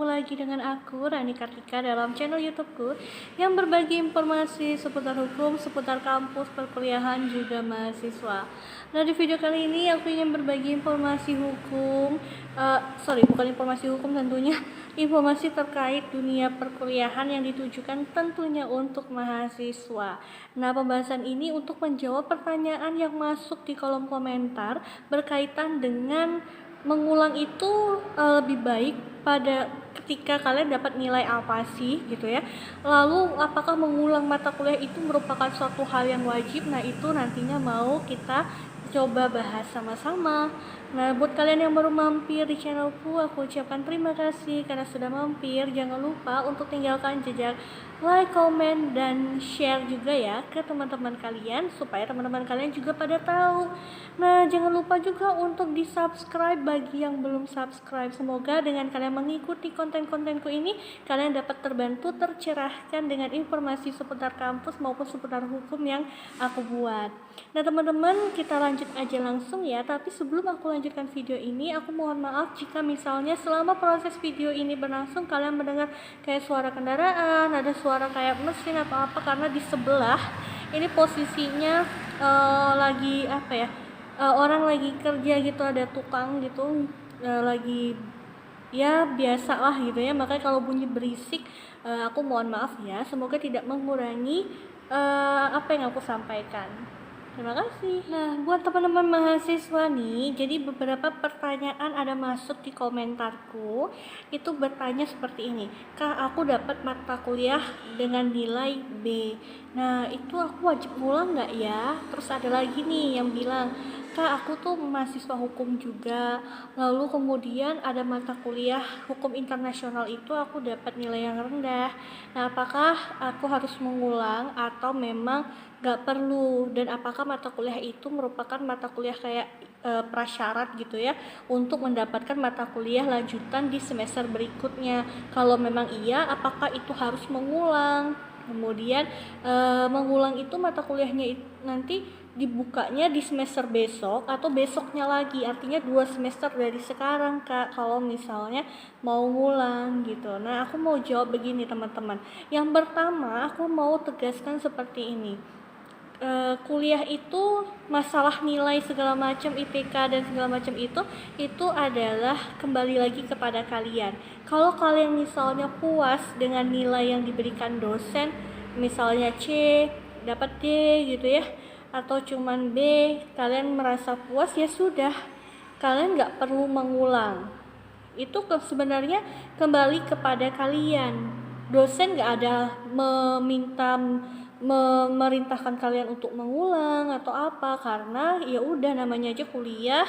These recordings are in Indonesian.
lagi dengan aku, Rani Kartika, dalam channel YouTubeku yang berbagi informasi seputar hukum, seputar kampus, perkuliahan, juga mahasiswa. Nah, di video kali ini aku ingin berbagi informasi hukum, bukan informasi hukum tentunya, informasi terkait dunia perkuliahan yang ditujukan tentunya untuk mahasiswa. Nah, pembahasan ini untuk menjawab pertanyaan yang masuk di kolom komentar berkaitan dengan mengulang itu lebih baik pada ketika kalian dapat nilai apa sih gitu ya. Lalu apakah mengulang mata kuliah itu merupakan suatu hal yang wajib? Nah, itu nantinya mau kita coba bahas sama-sama. Nah, buat kalian yang baru mampir di channelku, aku ucapkan terima kasih karena sudah mampir. Jangan lupa untuk tinggalkan jejak like, comment, dan share juga ya ke teman-teman kalian supaya teman-teman kalian juga pada tahu. Nah, jangan lupa juga untuk di subscribe bagi yang belum subscribe. Semoga dengan kalian mengikuti konten-kontenku ini, kalian dapat terbantu, tercerahkan dengan informasi seputar kampus maupun seputar hukum yang aku buat. Nah, teman-teman, kita lanjut aja langsung ya. Tapi sebelum aku lanjutkan video ini, aku mohon maaf jika misalnya selama proses video ini berlangsung kalian mendengar kayak suara kendaraan, ada suara kayak mesin atau apa, karena di sebelah ini posisinya lagi apa ya, orang lagi kerja gitu, ada tukang gitu, lagi ya biasa lah gitu ya. Makanya kalau bunyi berisik, aku mohon maaf ya, semoga tidak mengurangi apa yang aku sampaikan. Terima kasih. Nah, buat teman-teman mahasiswa nih, jadi beberapa pertanyaan ada masuk di komentarku. Itu bertanya seperti ini, Kak, aku dapat mata kuliah dengan nilai B. Nah, itu aku wajib ngulang nggak ya? Terus ada lagi nih yang bilang, Kak, aku tuh mahasiswa hukum juga. Lalu kemudian ada mata kuliah hukum internasional itu aku dapat nilai yang rendah. Nah, apakah aku harus mengulang atau memang gak perlu, dan apakah mata kuliah itu merupakan mata kuliah kayak prasyarat gitu ya untuk mendapatkan mata kuliah lanjutan di semester berikutnya? Kalau memang iya, apakah itu harus mengulang? Kemudian mengulang itu mata kuliahnya nanti dibukanya di semester besok atau besoknya lagi, artinya 2 semester dari sekarang, Kak, kalau misalnya mau ngulang gitu. Nah, aku mau jawab begini teman-teman. Yang pertama, aku mau tegaskan seperti ini. Kuliah itu masalah nilai segala macam, IPK dan segala macam itu adalah kembali lagi kepada kalian. Kalau kalian misalnya puas dengan nilai yang diberikan dosen, misalnya C dapat D gitu ya, atau cuman B, kalian merasa puas, ya sudah, kalian nggak perlu mengulang. Itu sebenarnya kembali kepada kalian. Dosen nggak ada memerintahkan kalian untuk mengulang atau apa, karena ya udah, namanya aja kuliah,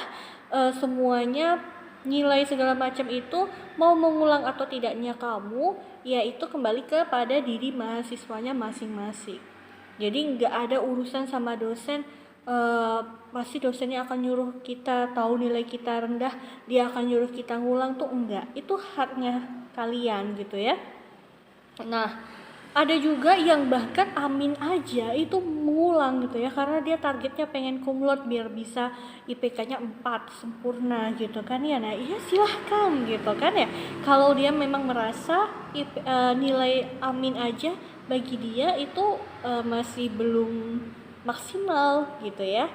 semuanya nilai segala macam itu, mau mengulang atau tidaknya kamu, ya itu kembali kepada diri mahasiswanya masing-masing. Jadi nggak ada urusan sama dosen. Pasti dosennya akan nyuruh kita, tahu nilai kita rendah, dia akan nyuruh kita ngulang, tuh enggak. Itu haknya kalian gitu ya. Nah, ada juga yang bahkan amin aja itu mengulang gitu ya, karena dia targetnya pengen cum laude biar bisa IPK-nya 4 sempurna gitu kan ya. Nah, iya silahkan gitu kan ya. Kalau dia memang merasa nilai amin aja bagi dia itu masih belum maksimal gitu ya.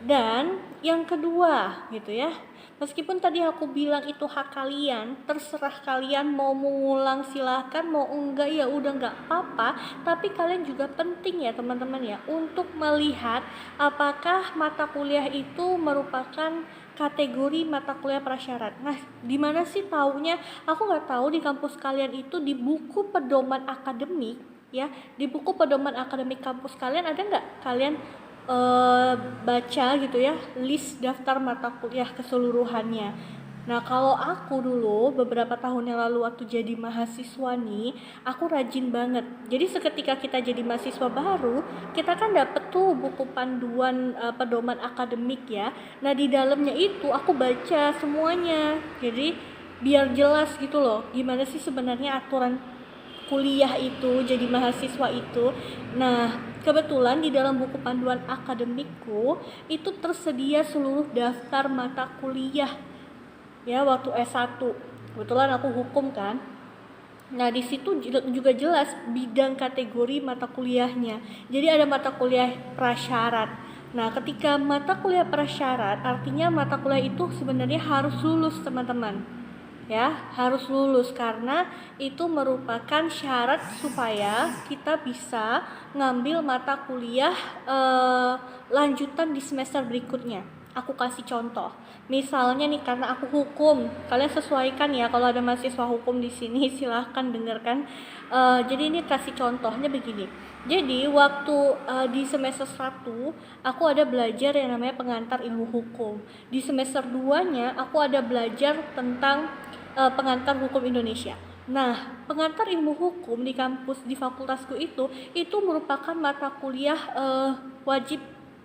Dan yang kedua gitu ya, meskipun tadi aku bilang itu hak kalian, terserah kalian mau mengulang silahkan, mau enggak ya udah nggak apa-apa. Tapi kalian juga penting ya teman-teman ya, untuk melihat apakah mata kuliah itu merupakan kategori mata kuliah prasyarat. Nah, di mana sih taunya? Aku nggak tahu di kampus kalian itu di buku pedoman akademik ya, di buku pedoman akademik kampus kalian ada nggak kalian baca gitu ya list daftar mata kuliah keseluruhannya. Nah, kalau aku dulu beberapa tahun yang lalu waktu jadi mahasiswa nih, aku rajin banget. Jadi seketika kita jadi mahasiswa baru, kita kan dapet tuh buku panduan pedoman akademik ya. Nah, di dalamnya itu aku baca semuanya. Jadi biar jelas gitu loh, gimana sih sebenarnya aturan kuliah itu, jadi mahasiswa itu. Nah, kebetulan di dalam buku panduan akademikku itu tersedia seluruh daftar mata kuliah ya waktu S1. Kebetulan aku hukum kan. Nah, di situ juga jelas bidang kategori mata kuliahnya. Jadi ada mata kuliah prasyarat. Nah, ketika mata kuliah prasyarat, artinya mata kuliah itu sebenarnya harus lulus, teman-teman. Ya, harus lulus karena itu merupakan syarat supaya kita bisa ngambil mata kuliah lanjutan di semester berikutnya. Aku kasih contoh. Misalnya nih, karena aku hukum, kalian sesuaikan ya, kalau ada mahasiswa hukum di sini silahkan dengarkan. Jadi ini kasih contohnya begini. Jadi waktu di semester 1 aku ada belajar yang namanya pengantar ilmu hukum. Di semester 2-nya aku ada belajar tentang pengantar hukum Indonesia. Nah, pengantar ilmu hukum di kampus di fakultasku itu merupakan mata kuliah wajib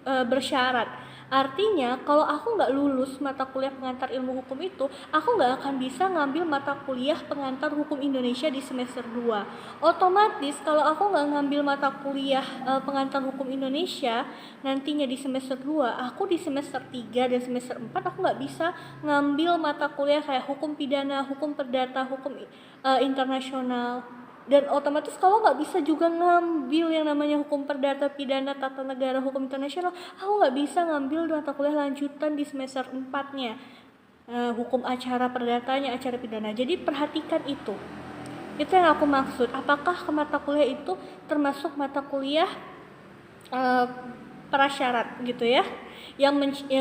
bersyarat. Artinya kalau aku nggak lulus mata kuliah pengantar ilmu hukum itu, aku nggak akan bisa ngambil mata kuliah pengantar hukum Indonesia di semester 2. Otomatis kalau aku nggak ngambil mata kuliah pengantar hukum Indonesia nantinya di semester 2, aku di semester 3 dan semester 4 aku nggak bisa ngambil mata kuliah kayak hukum pidana, hukum perdata, hukum internasional. Dan otomatis kalau nggak bisa juga ngambil yang namanya hukum perdata, pidana, tata negara, hukum internasional, aku nggak bisa ngambil mata kuliah lanjutan di semester 4-nya, hukum acara perdatanya, acara pidana. Jadi perhatikan itu yang aku maksud. Apakah mata kuliah itu termasuk mata kuliah prasyarat gitu ya, yang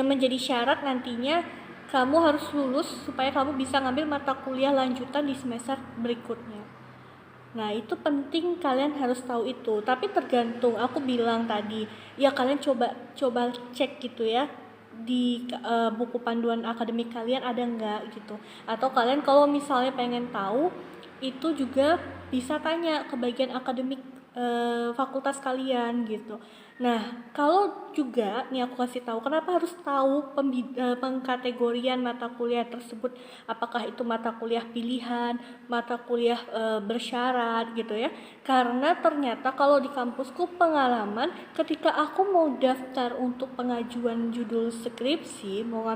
menjadi syarat nantinya kamu harus lulus supaya kamu bisa ngambil mata kuliah lanjutan di semester berikutnya. Nah, itu penting, kalian harus tahu itu. Tapi tergantung, aku bilang tadi, ya kalian coba cek gitu ya di buku panduan akademik kalian ada nggak gitu. Atau kalian kalau misalnya pengen tahu, itu juga bisa tanya ke bagian akademik fakultas kalian gitu. Nah, kalau juga nih aku kasih tahu kenapa harus tahu pengkategorian mata kuliah tersebut, apakah itu mata kuliah pilihan, mata kuliah bersyarat gitu ya. Karena ternyata kalau di kampusku pengalaman ketika aku mau daftar untuk pengajuan judul skripsi, mau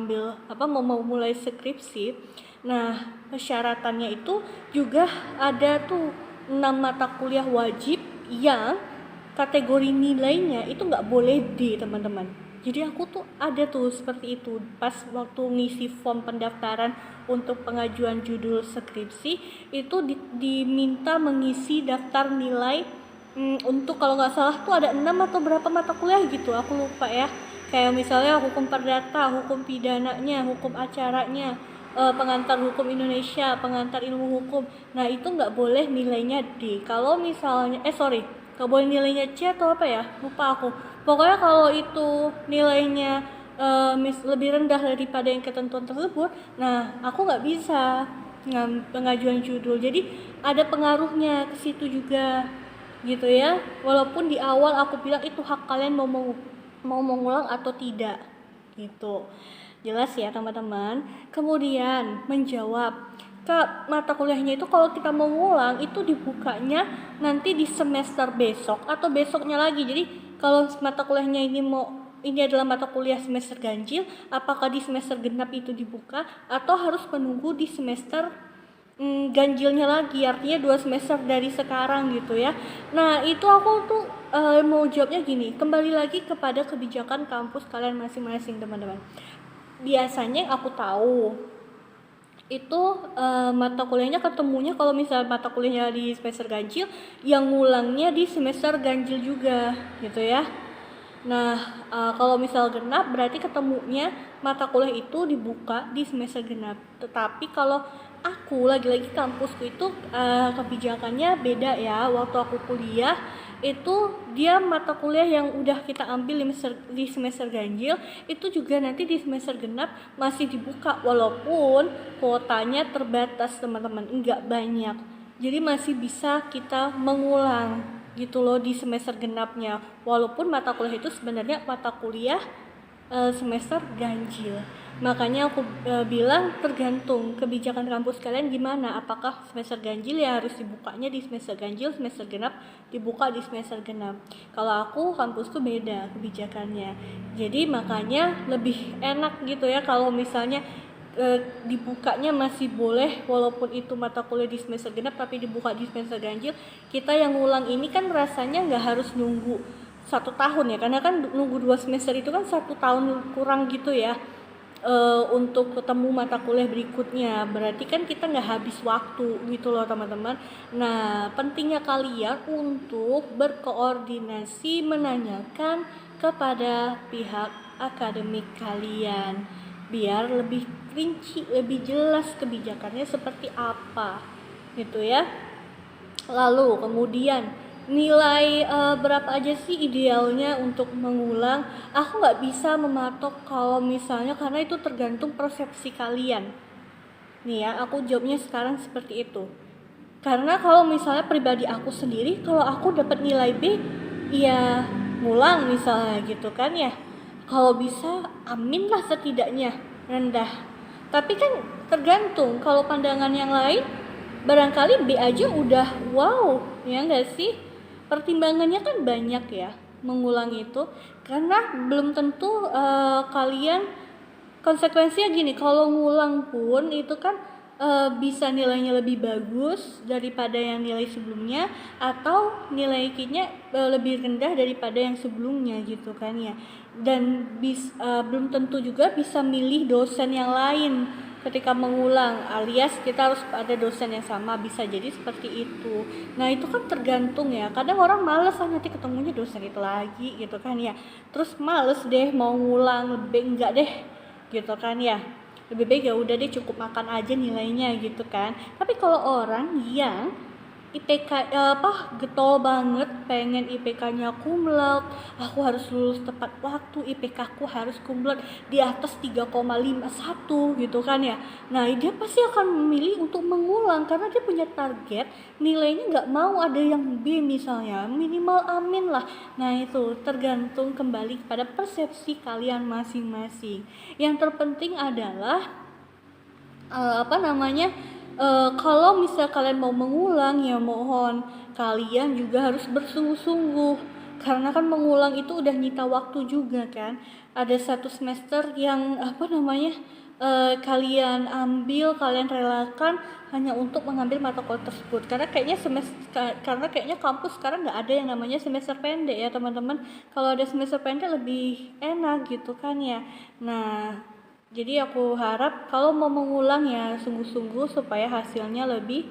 mulai skripsi, nah persyaratannya itu juga ada tuh 6 mata kuliah wajib yang kategori nilainya itu nggak boleh D, teman-teman. Jadi aku tuh ada tuh seperti itu pas waktu ngisi form pendaftaran untuk pengajuan judul skripsi itu diminta mengisi daftar nilai untuk kalau nggak salah tuh ada 6 atau berapa mata kuliah gitu, aku lupa ya. Kayak misalnya hukum perdata, hukum pidananya, hukum acaranya, pengantar hukum Indonesia, pengantar ilmu hukum. Nah itu nggak boleh nilainya D. Kalau misalnya gak boleh nilainya C atau apa ya, lupa aku. Pokoknya kalau itu nilainya lebih rendah daripada yang ketentuan tersebut, nah aku nggak bisa pengajuan judul. Jadi ada pengaruhnya ke situ juga gitu ya. Walaupun di awal aku bilang itu hak kalian mau mengulang atau tidak gitu. Jelas ya teman-teman. Kemudian menjawab ke mata kuliahnya itu kalau kita mau ngulang itu dibukanya nanti di semester besok atau besoknya lagi. Jadi kalau mata kuliahnya ini adalah mata kuliah semester ganjil, apakah di semester genap itu dibuka atau harus menunggu di semester ganjilnya lagi, artinya 2 semester dari sekarang gitu ya. Nah itu aku tuh mau jawabnya gini, kembali lagi kepada kebijakan kampus kalian masing-masing teman-teman. Biasanya yang aku tahu itu mata kuliahnya ketemunya kalau misalnya mata kuliahnya di semester ganjil, yang ngulangnya di semester ganjil juga gitu ya. Nah kalau misal genap berarti ketemunya mata kuliah itu dibuka di semester genap. Tetapi kalau aku lagi-lagi kampusku itu kebijakannya beda ya. Waktu aku kuliah itu dia mata kuliah yang udah kita ambil di semester ganjil itu juga nanti di semester genap masih dibuka, walaupun kuotanya terbatas teman-teman, enggak banyak. Jadi masih bisa kita mengulang gitu loh di semester genapnya, walaupun mata kuliah itu sebenarnya mata kuliah semester ganjil. Makanya aku bilang tergantung kebijakan kampus kalian gimana, apakah semester ganjil ya harus dibukanya di semester ganjil, semester genap dibuka di semester genap. Kalau aku kampusku beda kebijakannya, jadi makanya lebih enak gitu ya kalau misalnya dibukanya masih boleh walaupun itu mata kuliah di semester genap tapi dibuka di semester ganjil. Kita yang ngulang ini kan rasanya nggak harus nunggu 1 tahun ya, karena kan nunggu 2 semester itu kan 1 tahun kurang gitu ya, untuk ketemu mata kuliah berikutnya. Berarti kan kita nggak habis waktu gitu loh teman-teman. Nah, pentingnya kalian untuk berkoordinasi menanyakan kepada pihak akademik kalian biar lebih rinci, lebih jelas kebijakannya seperti apa gitu ya. Lalu kemudian nilai berapa aja sih idealnya untuk mengulang? Aku nggak bisa mematok kalau misalnya, karena itu tergantung persepsi kalian. Nih ya, aku jawabnya sekarang seperti itu. Karena kalau misalnya pribadi aku sendiri, kalau aku dapat nilai B, ya ngulang misalnya gitu kan ya. Kalau bisa, amin lah setidaknya rendah. Tapi kan tergantung, kalau pandangan yang lain, barangkali B aja udah wow, ya nggak sih? Pertimbangannya kan banyak ya mengulang itu, karena belum tentu kalian, konsekuensinya gini, kalau ngulang pun itu kan bisa nilainya lebih bagus daripada yang nilai sebelumnya, atau nilai kinya lebih rendah daripada yang sebelumnya gitu kan ya. Dan belum tentu juga bisa milih dosen yang lain ketika mengulang, alias kita harus ada dosen yang sama, bisa jadi seperti itu. Nah itu kan tergantung ya, kadang orang males nanti ketemunya dosen itu lagi gitu kan ya, terus males deh mau ngulang, lebih enggak deh gitu kan ya, lebih baik ya udah deh cukup makan aja nilainya gitu kan. Tapi kalau orang yang IPK getol banget, pengen IPK-nya cum laude, aku harus lulus tepat waktu, IPK-ku harus cum laude di atas 3,51 gitu kan ya. Nah dia pasti akan memilih untuk mengulang karena dia punya target nilainya, nggak mau ada yang B misalnya, minimal amin lah. Nah itu tergantung kembali pada persepsi kalian masing-masing. Yang terpenting adalah kalau misal kalian mau mengulang, ya mohon kalian juga harus bersungguh-sungguh, karena kan mengulang itu udah nyita waktu juga kan. Ada 1 semester yang kalian ambil, kalian relakan hanya untuk mengambil mata kuliah tersebut, karena kayaknya kampus sekarang nggak ada yang namanya semester pendek ya teman-teman. Kalau ada semester pendek lebih enak gitu kan ya. Nah jadi aku harap kalau mau mengulang ya sungguh-sungguh supaya hasilnya lebih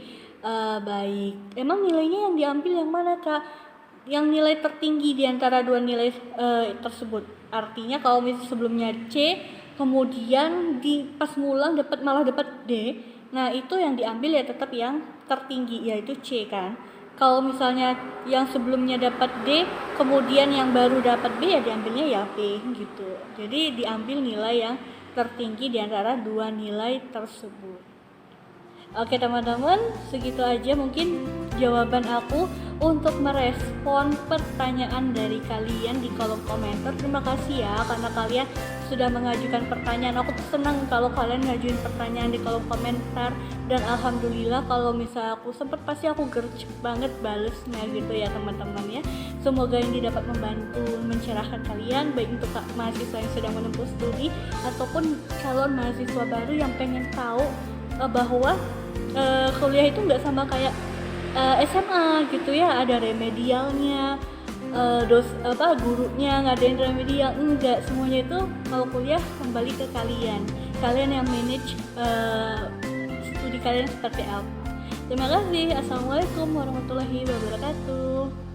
baik. Emang nilainya yang diambil yang mana Kak? Yang nilai tertinggi di antara 2 nilai tersebut. Artinya kalau misalnya sebelumnya C, kemudian pas ngulang malah dapat D. Nah itu yang diambil ya tetap yang tertinggi, yaitu C kan. Kalau misalnya yang sebelumnya dapat D, kemudian yang baru dapat B, ya diambilnya ya B gitu. Jadi diambil nilai yang tertinggi di antara 2 nilai tersebut. Oke teman-teman, segitu aja mungkin jawaban aku untuk merespon pertanyaan dari kalian di kolom komentar. Terima kasih ya karena kalian sudah mengajukan pertanyaan. Aku tuh senang kalau kalian ngajuin pertanyaan di kolom komentar, dan alhamdulillah kalau misal aku sempet pasti aku gercep banget balesnya gitu ya teman-teman ya. Semoga ini dapat membantu mencerahkan kalian, baik untuk mahasiswa yang sedang menempuh studi ataupun calon mahasiswa baru yang pengen tahu bahwa kuliah itu nggak sama kayak SMA gitu ya, ada remedialnya, gurunya ngadain remedial, enggak, semuanya itu kalau kuliah kembali ke kalian yang manage studi kalian seperti apa. Terima kasih. Assalamualaikum warahmatullahi wabarakatuh.